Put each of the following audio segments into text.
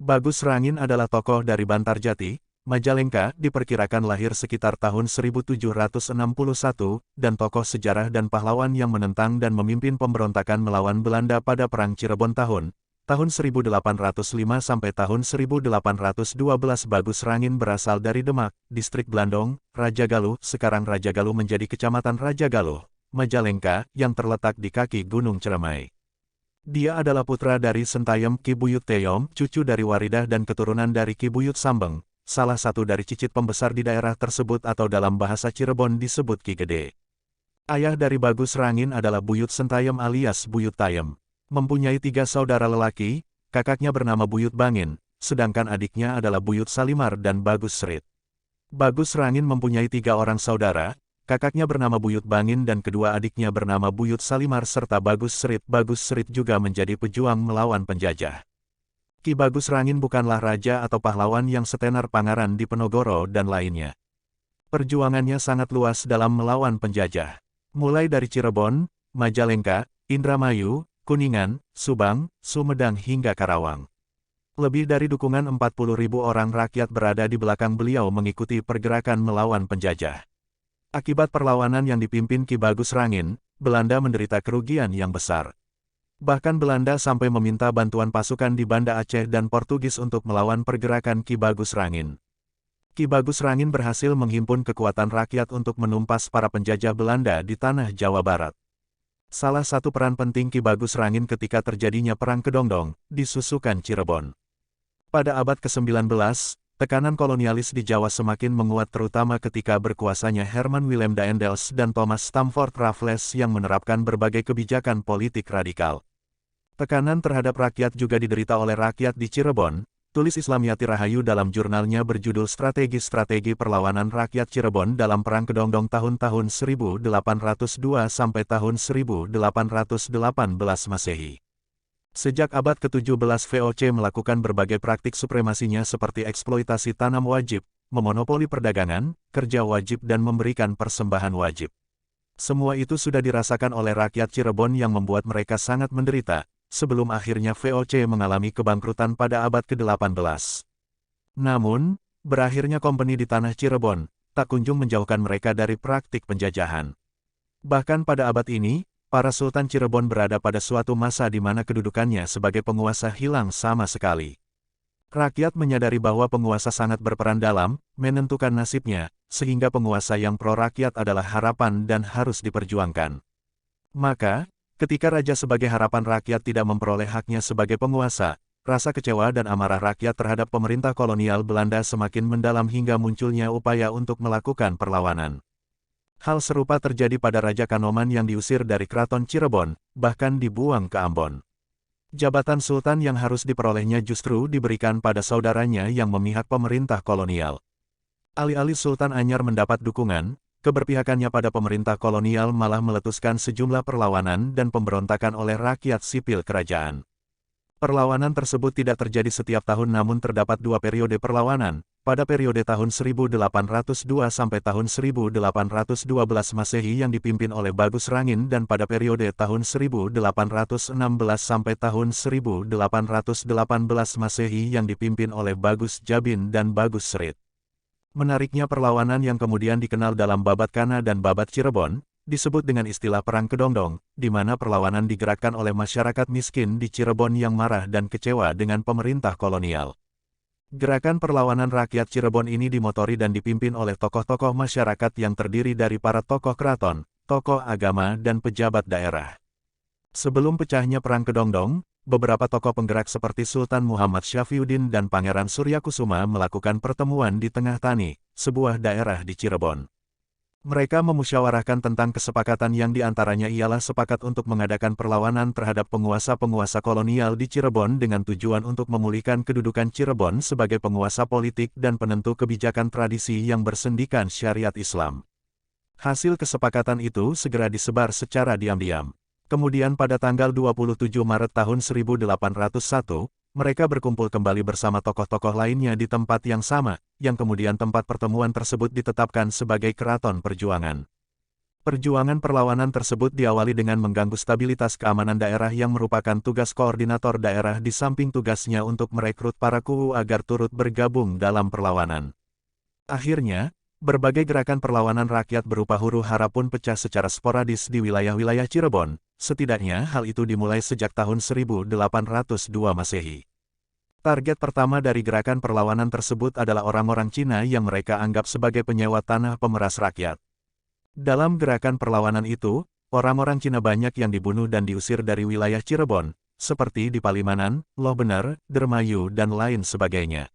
Bagus Rangin adalah tokoh dari Bantarjati, Majalengka, diperkirakan lahir sekitar tahun 1761, dan tokoh sejarah dan pahlawan yang menentang dan memimpin pemberontakan melawan Belanda pada Perang Cirebon tahun 1805 sampai tahun 1812. Bagus Rangin berasal dari Demak, distrik Blandong, Rajagaluh. Sekarang Rajagaluh menjadi kecamatan Rajagaluh, Majalengka, yang terletak di kaki Gunung Ciremai. Dia adalah putra dari Sentayem Ki Buyut Teyom, cucu dari Waridah dan keturunan dari Ki Buyut Sambeng, salah satu dari cicit pembesar di daerah tersebut atau dalam bahasa Cirebon disebut Ki Gede. Ayah dari Bagus Rangin adalah Buyut Sentayem alias Buyut Tayem. Mempunyai 3 saudara lelaki, kakaknya bernama Buyut Bangin, sedangkan adiknya adalah Buyut Salimar dan Bagus Srit. Bagus Rangin mempunyai 3 orang saudara, kakaknya bernama Buyut Bangin dan kedua adiknya bernama Buyut Salimar serta Bagus Srit. Bagus Srit juga menjadi pejuang melawan penjajah. Ki Bagus Rangin bukanlah raja atau pahlawan yang setenar Pangaran Diponegoro dan lainnya. Perjuangannya sangat luas dalam melawan penjajah. Mulai dari Cirebon, Majalengka, Indramayu, Kuningan, Subang, Sumedang hingga Karawang. Lebih dari dukungan 40.000 orang rakyat berada di belakang beliau mengikuti pergerakan melawan penjajah. Akibat perlawanan yang dipimpin Ki Bagus Rangin, Belanda menderita kerugian yang besar. Bahkan Belanda sampai meminta bantuan pasukan di Banda Aceh dan Portugis untuk melawan pergerakan Ki Bagus Rangin. Ki Bagus Rangin berhasil menghimpun kekuatan rakyat untuk menumpas para penjajah Belanda di tanah Jawa Barat. Salah satu peran penting Ki Bagus Rangin ketika terjadinya Perang Kedongdong, disusukan Cirebon. Pada abad ke-19, tekanan kolonialis di Jawa semakin menguat terutama ketika berkuasanya Herman Willem Daendels dan Thomas Stamford Raffles yang menerapkan berbagai kebijakan politik radikal. Tekanan terhadap rakyat juga diderita oleh rakyat di Cirebon, tulis Islamiyati Rahayu dalam jurnalnya berjudul Strategi-Strategi Perlawanan Rakyat Cirebon dalam Perang Kedongdong tahun-tahun 1802 sampai tahun 1818 Masehi. Sejak abad ke-17 VOC melakukan berbagai praktik supremasinya seperti eksploitasi tanam wajib, memonopoli perdagangan, kerja wajib dan memberikan persembahan wajib. Semua itu sudah dirasakan oleh rakyat Cirebon yang membuat mereka sangat menderita, sebelum akhirnya VOC mengalami kebangkrutan pada abad ke-18. Namun, berakhirnya kompeni di tanah Cirebon, tak kunjung menjauhkan mereka dari praktik penjajahan. Bahkan pada abad ini, para Sultan Cirebon berada pada suatu masa di mana kedudukannya sebagai penguasa hilang sama sekali. Rakyat menyadari bahwa penguasa sangat berperan dalam menentukan nasibnya, sehingga penguasa yang pro-rakyat adalah harapan dan harus diperjuangkan. Maka, ketika raja sebagai harapan rakyat tidak memperoleh haknya sebagai penguasa, rasa kecewa dan amarah rakyat terhadap pemerintah kolonial Belanda semakin mendalam hingga munculnya upaya untuk melakukan perlawanan. Hal serupa terjadi pada Raja Kanoman yang diusir dari Keraton Cirebon, bahkan dibuang ke Ambon. Jabatan sultan yang harus diperolehnya justru diberikan pada saudaranya yang memihak pemerintah kolonial. Alih-alih Sultan Anyar mendapat dukungan, keberpihakannya pada pemerintah kolonial malah meletuskan sejumlah perlawanan dan pemberontakan oleh rakyat sipil kerajaan. Perlawanan tersebut tidak terjadi setiap tahun namun terdapat 2 periode perlawanan, pada periode tahun 1802 sampai tahun 1812 Masehi yang dipimpin oleh Bagus Rangin dan pada periode tahun 1816 sampai tahun 1818 Masehi yang dipimpin oleh Bagus Jabin dan Bagus Srit. Menariknya perlawanan yang kemudian dikenal dalam Babat Kana dan Babat Cirebon, disebut dengan istilah Perang Kedongdong, di mana perlawanan digerakkan oleh masyarakat miskin di Cirebon yang marah dan kecewa dengan pemerintah kolonial. Gerakan perlawanan rakyat Cirebon ini dimotori dan dipimpin oleh tokoh-tokoh masyarakat yang terdiri dari para tokoh keraton, tokoh agama dan pejabat daerah. Sebelum pecahnya Perang Kedongdong, beberapa tokoh penggerak seperti Sultan Muhammad Syafriuddin dan Pangeran Suryakusuma melakukan pertemuan di Tengah Tani, sebuah daerah di Cirebon. Mereka memusyawarahkan tentang kesepakatan yang diantaranya ialah sepakat untuk mengadakan perlawanan terhadap penguasa-penguasa kolonial di Cirebon dengan tujuan untuk memulihkan kedudukan Cirebon sebagai penguasa politik dan penentu kebijakan tradisi yang bersendikan syariat Islam. Hasil kesepakatan itu segera disebar secara diam-diam. Kemudian pada tanggal 27 Maret tahun 1801, mereka berkumpul kembali bersama tokoh-tokoh lainnya di tempat yang sama, yang kemudian tempat pertemuan tersebut ditetapkan sebagai Keraton Perjuangan. Perjuangan perlawanan tersebut diawali dengan mengganggu stabilitas keamanan daerah yang merupakan tugas koordinator daerah di samping tugasnya untuk merekrut para kuwu agar turut bergabung dalam perlawanan. Akhirnya, berbagai gerakan perlawanan rakyat berupa huru hara pun pecah secara sporadis di wilayah-wilayah Cirebon, setidaknya hal itu dimulai sejak tahun 1802 Masehi. Target pertama dari gerakan perlawanan tersebut adalah orang-orang Cina yang mereka anggap sebagai penyewa tanah pemeras rakyat. Dalam gerakan perlawanan itu, orang-orang Cina banyak yang dibunuh dan diusir dari wilayah Cirebon, seperti di Palimanan, Loh Bener, Dermayu dan lain sebagainya.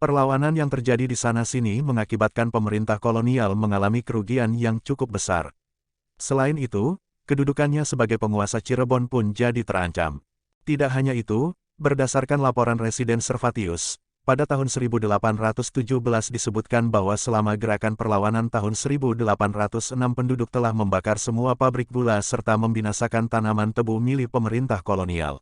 Perlawanan yang terjadi di sana-sini mengakibatkan pemerintah kolonial mengalami kerugian yang cukup besar. Selain itu, kedudukannya sebagai penguasa Cirebon pun jadi terancam. Tidak hanya itu, berdasarkan laporan Residen Servatius, pada tahun 1817 disebutkan bahwa selama gerakan perlawanan tahun 1806 penduduk telah membakar semua pabrik gula serta membinasakan tanaman tebu milik pemerintah kolonial.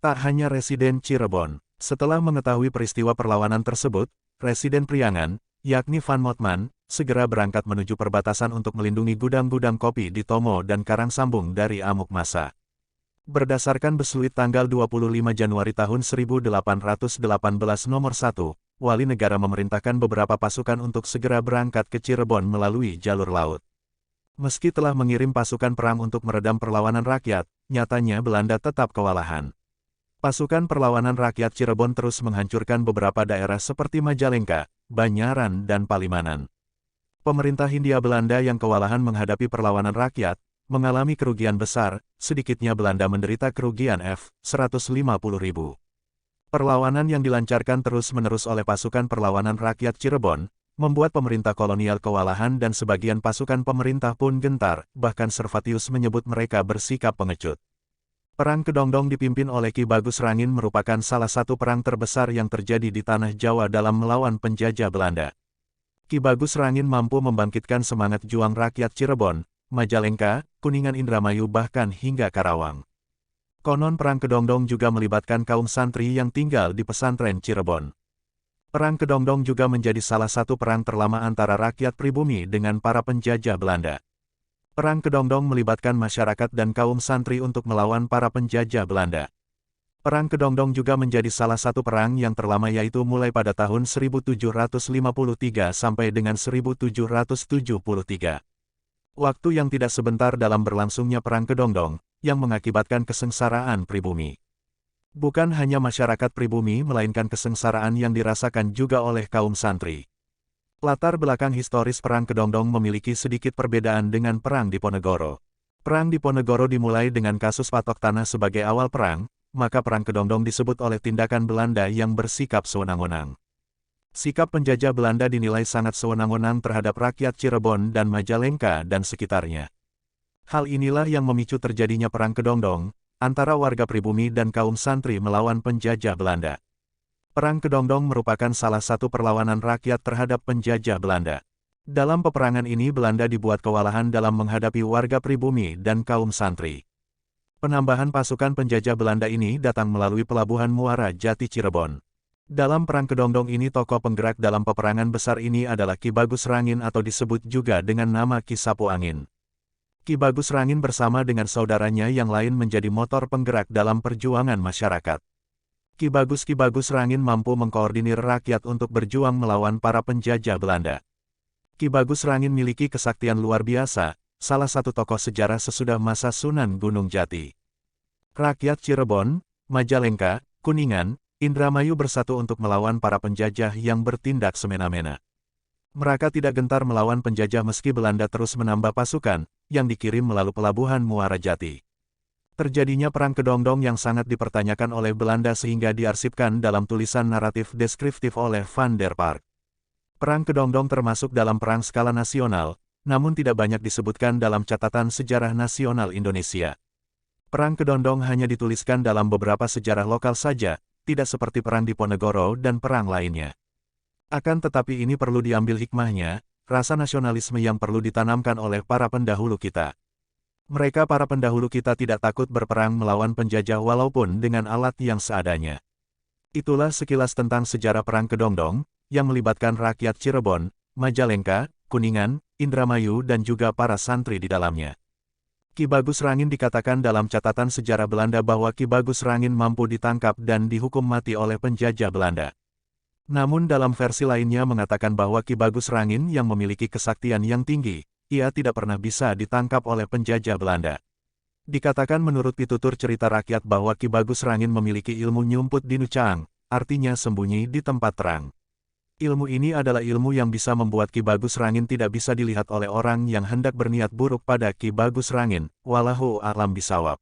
Tak hanya Residen Cirebon, setelah mengetahui peristiwa perlawanan tersebut, Residen Priangan, yakni Van Motman, segera berangkat menuju perbatasan untuk melindungi gudang-gudang kopi di Tomo dan Karangsambung dari amuk massa. Berdasarkan Besluit tanggal 25 Januari tahun 1818 nomor 1, Wali Negara memerintahkan beberapa pasukan untuk segera berangkat ke Cirebon melalui jalur laut. Meski telah mengirim pasukan perang untuk meredam perlawanan rakyat, nyatanya Belanda tetap kewalahan. Pasukan perlawanan rakyat Cirebon terus menghancurkan beberapa daerah seperti Majalengka, Banyaran dan Palimanan. Pemerintah Hindia Belanda yang kewalahan menghadapi perlawanan rakyat, mengalami kerugian besar, sedikitnya Belanda menderita kerugian F150.000. Perlawanan yang dilancarkan terus-menerus oleh pasukan perlawanan rakyat Cirebon, membuat pemerintah kolonial kewalahan dan sebagian pasukan pemerintah pun gentar, bahkan Servatius menyebut mereka bersikap pengecut. Perang Kedongdong dipimpin oleh Ki Bagus Rangin merupakan salah satu perang terbesar yang terjadi di tanah Jawa dalam melawan penjajah Belanda. Ki Bagus Rangin mampu membangkitkan semangat juang rakyat Cirebon, Majalengka, Kuningan, Indramayu bahkan hingga Karawang. Konon Perang Kedongdong juga melibatkan kaum santri yang tinggal di pesantren Cirebon. Perang Kedongdong juga menjadi salah satu perang terlama antara rakyat pribumi dengan para penjajah Belanda. Perang Kedongdong melibatkan masyarakat dan kaum santri untuk melawan para penjajah Belanda. Perang Kedongdong juga menjadi salah satu perang yang terlama yaitu mulai pada tahun 1753 sampai dengan 1773. Waktu yang tidak sebentar dalam berlangsungnya Perang Kedongdong, yang mengakibatkan kesengsaraan pribumi. Bukan hanya masyarakat pribumi melainkan kesengsaraan yang dirasakan juga oleh kaum santri. Latar belakang historis Perang Kedongdong memiliki sedikit perbedaan dengan Perang Diponegoro. Perang Diponegoro dimulai dengan kasus patok tanah sebagai awal perang, maka Perang Kedongdong disebut oleh tindakan Belanda yang bersikap sewenang-wenang. Sikap penjajah Belanda dinilai sangat sewenang-wenang terhadap rakyat Cirebon dan Majalengka dan sekitarnya. Hal inilah yang memicu terjadinya Perang Kedongdong, antara warga pribumi dan kaum santri melawan penjajah Belanda. Perang Kedongdong merupakan salah satu perlawanan rakyat terhadap penjajah Belanda. Dalam peperangan ini Belanda dibuat kewalahan dalam menghadapi warga pribumi dan kaum santri. Penambahan pasukan penjajah Belanda ini datang melalui pelabuhan Muara Jati Cirebon. Dalam Perang Kedongdong ini tokoh penggerak dalam peperangan besar ini adalah Ki Bagus Rangin atau disebut juga dengan nama Ki Sapu Angin. Ki Bagus Rangin bersama dengan saudaranya yang lain menjadi motor penggerak dalam perjuangan masyarakat. Ki Bagus Rangin mampu mengkoordinir rakyat untuk berjuang melawan para penjajah Belanda. Ki Bagus Rangin miliki kesaktian luar biasa, salah satu tokoh sejarah sesudah masa Sunan Gunung Jati. Rakyat Cirebon, Majalengka, Kuningan, Indramayu bersatu untuk melawan para penjajah yang bertindak semena-mena. Mereka tidak gentar melawan penjajah meski Belanda terus menambah pasukan, yang dikirim melalui pelabuhan Muara Jati. Terjadinya Perang Kedongdong yang sangat dipertanyakan oleh Belanda sehingga diarsipkan dalam tulisan naratif deskriptif oleh Van der Park. Perang Kedongdong termasuk dalam perang skala nasional, namun tidak banyak disebutkan dalam catatan sejarah nasional Indonesia. Perang Kedongdong hanya dituliskan dalam beberapa sejarah lokal saja, tidak seperti Perang Diponegoro dan perang lainnya. Akan tetapi ini perlu diambil hikmahnya, rasa nasionalisme yang perlu ditanamkan oleh para pendahulu kita. Mereka para pendahulu kita tidak takut berperang melawan penjajah walaupun dengan alat yang seadanya. Itulah sekilas tentang sejarah Perang Kedongdong, yang melibatkan rakyat Cirebon, Majalengka, Kuningan, Indramayu dan juga para santri di dalamnya. Ki Bagus Rangin dikatakan dalam catatan sejarah Belanda bahwa Ki Bagus Rangin mampu ditangkap dan dihukum mati oleh penjajah Belanda. Namun dalam versi lainnya mengatakan bahwa Ki Bagus Rangin yang memiliki kesaktian yang tinggi, ia tidak pernah bisa ditangkap oleh penjajah Belanda. Dikatakan menurut pitutur cerita rakyat bahwa Ki Bagus Rangin memiliki ilmu nyumput di Nucaang, artinya sembunyi di tempat terang. Ilmu ini adalah ilmu yang bisa membuat Ki Bagus Rangin tidak bisa dilihat oleh orang yang hendak berniat buruk pada Ki Bagus Rangin. Wallahu a'lam bishawab.